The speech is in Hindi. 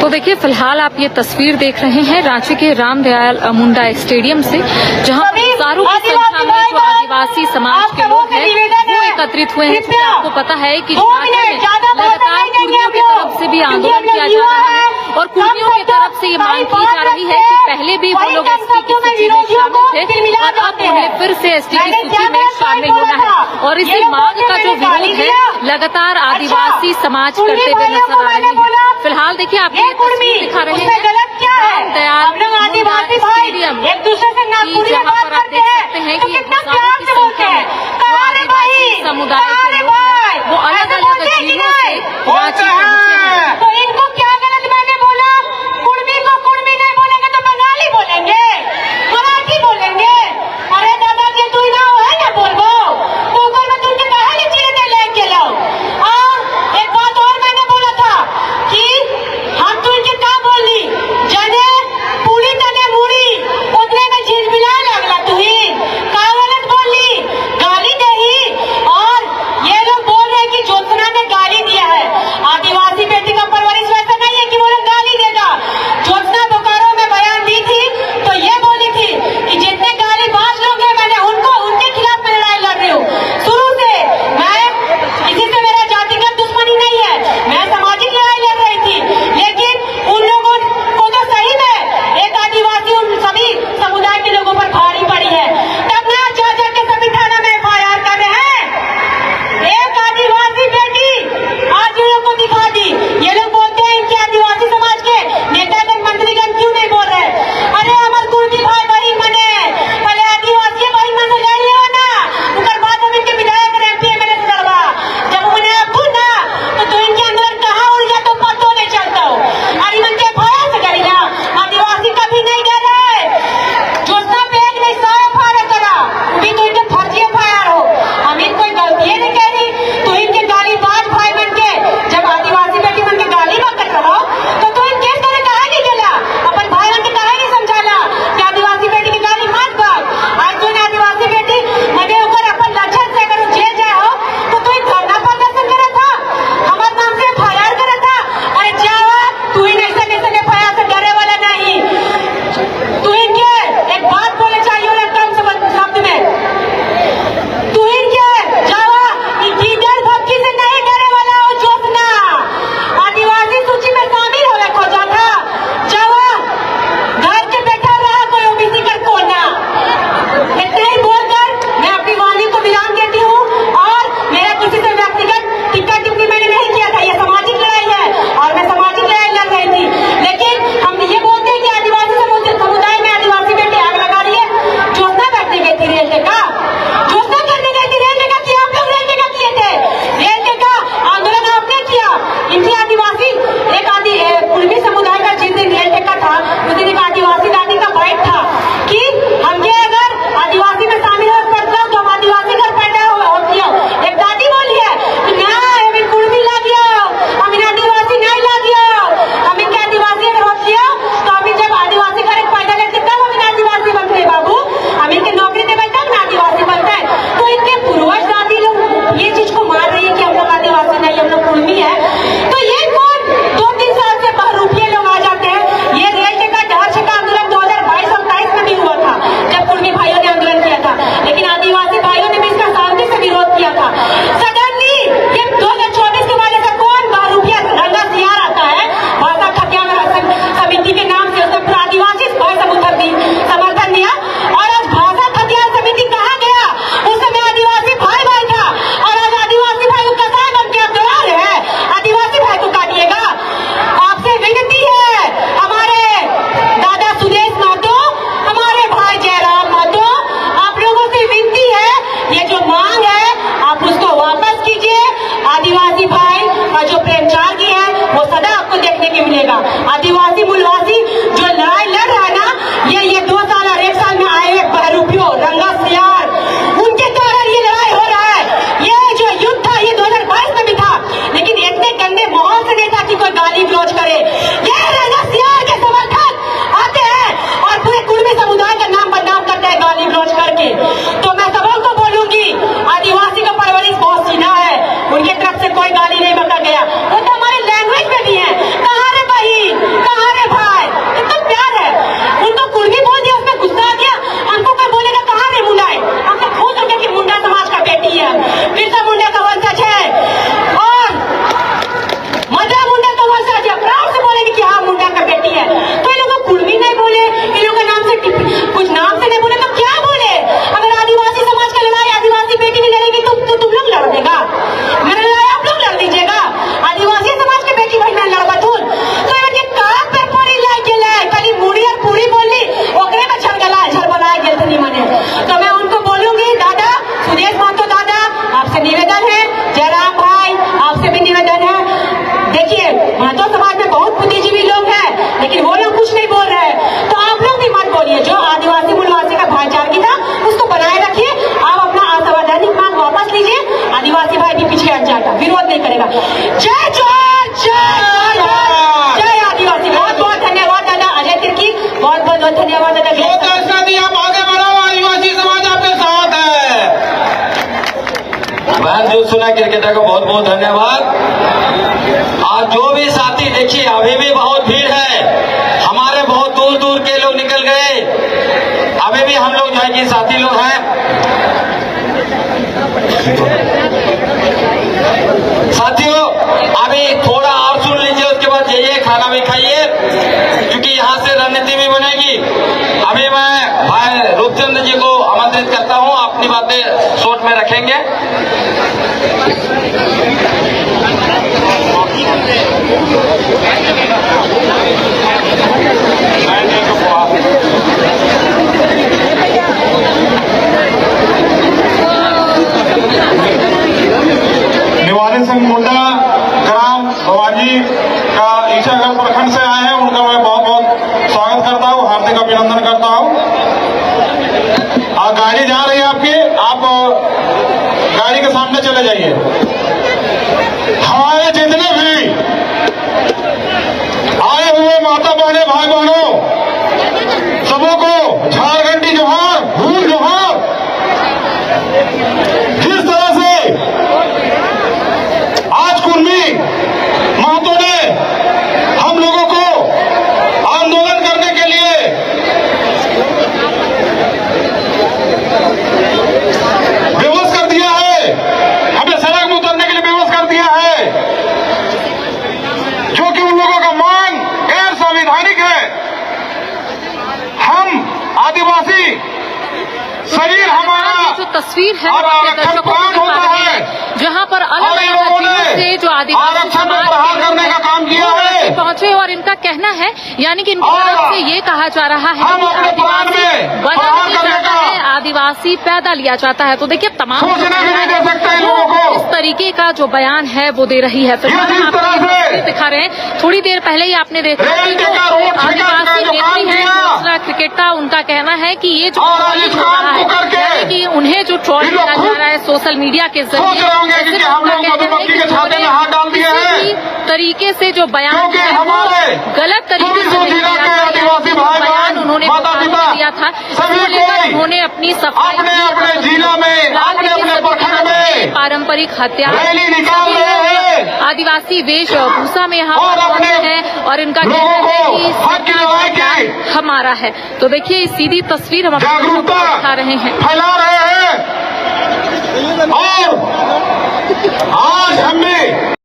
तो देखिए, फिलहाल आप ये तस्वीर देख रहे हैं रांची के रामदयाल मुंडा स्टेडियम से, जहां हजारों की संख्या में जो आदिवासी समाज के लोग हैं वो एकत्रित हुए हैं। क्योंकि आपको पता है कि झारखंड में लगातार कुर्मियों की तरफ से भी आंदोलन किया जा रहा है और कुर्मियों की तरफ से ये मांग की जा रही है कि पहले भी वो लोग एसटी की सूची में शामिल थे और अब उन्हें फिर से एसटी की सूची में शामिल होना है। और इसी मांग का जो विरोध है लगातार आदिवासी समाज करते हुए नजर आ रहे हैं। फिलहाल देखिए, आप ये तस्वीर दिखा रहे हैं रामदयाल मुंडा स्टेडियम की, जहाँ पर आप देख सकते हैं कि हजारों की संख्या में जो आदिवासी समुदाय के लोग हैं वो अलग अलग जिलों से रांची पहुंचे हैं। तो इनको क्या गलत मैंने बोला? कुर्मी को कुर्मी नहीं बोलेंगे तो बंगाली बोलेंगे, मराठी बोलेंगे। अरे दादा जी, तू ना है ना बोलबो तो कोई मैं तुझे कहा नहीं चीजें लेके लाओ। एक बात और मैंने बोला था कि हम तुझे क्या बोली, जने पूरी तने मुड़ी उतने में झिलमिला लगला, तू ही क्या गलत बोली, गाली दही। और ये लोग बोल रहे हैं कि ज्योत्सना ने गाली दिया है। आदिवासी बेटी का परवरिश वैसा नहीं है कि वो लोग गाली देगा। ज्योत्सना बोकारो में बयान दी थी तो ये बोली थी कि जितने गाली बाज लोग हैं मैंने उनके खिलाफ मैं लड़ाई लड़ रही हूँ। शुरू से मैं किसी से मेरा जातिगत दुश्मनी नहीं है, मैं सामाजिक लड़ाई लड़ रही थी। लेकिन उन लोगों को तो सही में एक आदिवासी उन सभी समुदाय के लोगों पर भारी पड़ी है, तब ना जा के सभी थाना में FIR कर रहे हैं। एक आदिवासी बेटी आज लोगों को दिखा दी। ये लोग बोलते हैं इनके आदिवासी समाज के नेतागण मंत्रीगण क्यों नहीं बोल रहे? अरे हमारे कुर्मी भाई बहन मने पहले आदिवासी बहन मन से लड़ लियो ना, उनके बाद हम इनके विधायक MP MLA से लड़वा। जब उन्हें आपको ना तो इनके अंदर कहाँ उड़ जाए तो पता नहीं चलता हो। अरे मन के भय से करी ना, आदिवासी कभी नहीं डर रहे। ज्योत्सना पे एक नहीं 100 FIR करा, भी तो इनके फर्जी FIR हो। हम इन कोई गलती नहीं कह रही, तो इनके गाली बाज भाई बन के जब आदिवासी बेटी बन के गाली बकत रहो तो इन केस करे कहा नहीं चला, अपन भाई बन के कहा नहीं समझाला कि आदिवासी बेटी की गाली मत बाग। आज जो आदिवासी बेटी मने ऊपर अपन लक्षण से अगर जेल जाए हो तो इन धरना प्रदर्शन करा था, हमारे नाम से FIR करा था। अरे जावा, तू इन ऐसे FIR से डरे वाला नहीं। तू इनके एक बात बोले चाहिए कम शब्द में, तू इनके जावा डर धमकी से नहीं डरे वाला हो। ज्योत्सना आदिवासी सूची में शामिल होवे खोजा था, जावा घर के बैठा रहा कोई OBC कर कोना। इतने ही बोलकर मैं अपनी वाणी को विराम देती हूँ और मेरा किसी से व्यक्तिगत टिक्का टिप्पणी मैंने नहीं किया था। ये सामाजिक लड़ाई है और मैं सामाजिक लड़ाई लड़ रही थी। लेकिन हम ये बोलते हैं कि आदिवासी समुदाय में आदिवासी बेटी आग लगा रही है। ज्योत्सना करने गई थी रेल टेका, ज्योत्सना करने गई थी रेल टेका किया, आप लोग रेल टेका किए थे। रेल टेका आंदोलन आपने किया। इनकी आदिवासी एक कुर्मी समुदाय का जिस दिन रेल टेका था उस दिन एक आदिवासी दादी का बाइट था कि हमके अगर आदिवासी में शामिल हो करता तो हम आदिवासी घर पैदा होती हो। एक दादी बोली है कि ना हम कुर्मी ला दिया, हम इन आदिवासी नहीं ला दिया, हम इनके आदिवासी अगर होती हो तो हम जब आदिवासी घर पैदा लेते तब हम इन आदिवासी बनते हैं। बाबू, हम इनके नौकरी देवे तब ना आदिवासी बनते हैं। तो इनके पूर्वज दादी लोग ये चीज को मान रही है कि हम लोग आदिवासी नहीं, हम लोग कुर्मी है। तो ये कौन 2-3 साल से बहरूपिये लोग आ जाते हैं। ये रेल टेका डहर छेका आंदोलन 2022-23 में भी हुआ था जब कुर्मी भाइयों ने आंदोलन किया था, लेकिन आदिवासी भाइयों ने भी इसका शांति से विरोध किया था। सडनली ये 2024 के बाद ऐसा कौन बहरूपिया रंगा सियार आता है भाषा खत्यान समिति के नाम से, उसने आदिवासी समर्थन दिया। और आज भाषा खत्यान समिति कहाँ गया? उस समय आदिवासी भाई था और आज आदिवासी भाई को कसाई बन के अब दौड़ा रहे हैं। आदिवासी भाई को काटिएगा। आपसे विनती है, हमारे दादा सुदेश महतो, हमारे भाई जयराम महतो, आप लोगों से विनती है, ये जो मांग है आप उसको वापस कीजिए। आदिवासी भाई का जो प्रेम त्यागी है वो सदा आपको देखने को मिलेगा। आदिवासी मूलवासी जो लड़ाई लड़ रहा है ना, ये 2 साल और 1 साल में आए हुए बहरूपियों रंगा सियार, उनके कारण ये लड़ाई हो रहा है। ये जो युद्ध था ये 2022 में भी था, लेकिन इतने गंदे माहौल से नहीं था कि कोई गाली गलौज करे। ये रंगा सियार के समर्थक आते हैं और पूरे कुर्मी समुदाय का नाम बदनाम करते हैं गाली गलौज करके। तो मैं सबको बोलूंगी, आदिवासी का परवरिश बहुत सीधा है, उनके तरफ से कोई गाली नहीं बका गया। वो तो हमारे लैंग्वेज में भी है। कहाँ रे बहन, मुंडा क्रिकेटर को बहुत बहुत धन्यवाद। आज जो भी साथी देखिए, अभी भी बहुत भीड़ है, हमारे बहुत दूर दूर के लोग निकल गए, अभी भी हम लोग जो है कि साथी लोग हैं। साथियों, अभी थोड़ा और सुन लीजिए, उसके बाद जाइए खाना भी खाइए, क्योंकि यहाँ से रणनीति भी बनेगी। अभी मैं भाई रूपचंद्र जी को आमंत्रित करता हूँ, अपनी बातें शॉर्ट में रखेंगे। निवारी सिंह मुंडा ग्राम भवाजी का ईसागढ़ प्रखंड से आए हैं, उनका मैं बहुत बहुत स्वागत करता हूँ, हार्दिक अभिनंदन करता हूँ। गाड़ी जा रही है आपकी, आप गाड़ी के सामने चले जाइए। हमारे जितने भी आए हुए माता बहने भाई बहनों, सबों को झारखंडी जोहार, भूल जोहार। जिस तरह से आज कुर्मी महतो ने हम लोगों को आंदोलन करने के लिए बेहोश कर दिया है, हमें सड़क में उतरने के लिए बेहोश कर दिया है, जो कि उन लोगों का मांग गैर संवैधानिक है। हम आदिवासी शरीर हमारा जो तस्वीर है और आरक्षण प्राण होता है, जहाँ पर अलग और इन अलग लोगों जिलों से ने जो आदिवासी आरक्षण में समाज प्रहार करने का काम किया है। पहुंचे और इनका कहना है, यानी कि इनकी और तरफ से ये कहा जा रहा है हम कि अपने प्राण में बना प्रहार नहीं करने जाता का है, आदिवासी पैदा लिया जाता है। तो देखिए तमाम सोचने भी नहीं दे सकते इन लोगों को। इस तरीके का जो बयान है वो दे रही है। फिलहाल जिस हम आपको तरह से तस्वीर दिखा रहे हैं, थोड़ी देर पहले ही आपने देखा रेल कि जो टिक्का रोड ठेका का आदिवासी जो काम नेत्री है किया, दूसरा क्रिकेटर, उनका कहना है कि ये जो और आज इस हो काम रहा को है, करके यानी कि उन्हें जो ट्रॉल इन लोग किया जा खुद रहा है सोशल मीडिया के सोच रहे होंगे कि हम लोग मधुमक्खी के छाते में हाथ डाल दिए हैं, तरीके से जो बयान क्योंकि है, हमारे गलत तरीके से 24 जिला के आदिवासी भाई बयान उन्होंने माता पिता दिया था, सभी इसको लेकर कोई उन्होंने अपनी सफाई अपने अपने जिला में, अपने अपने प्रखंड में पारंपरिक हथियार रैली निकाल रहे हैं आदिवासी वेशभूषा में यहाँ और अपने है और इनका लोगों कहना है को कि हक की लड़ाई की हमारा है। तो देखिए इस सीधी तस्वीर हम आपको जागरूकता दिखा रहे हैं। फैला रहे हैं। और आज हमने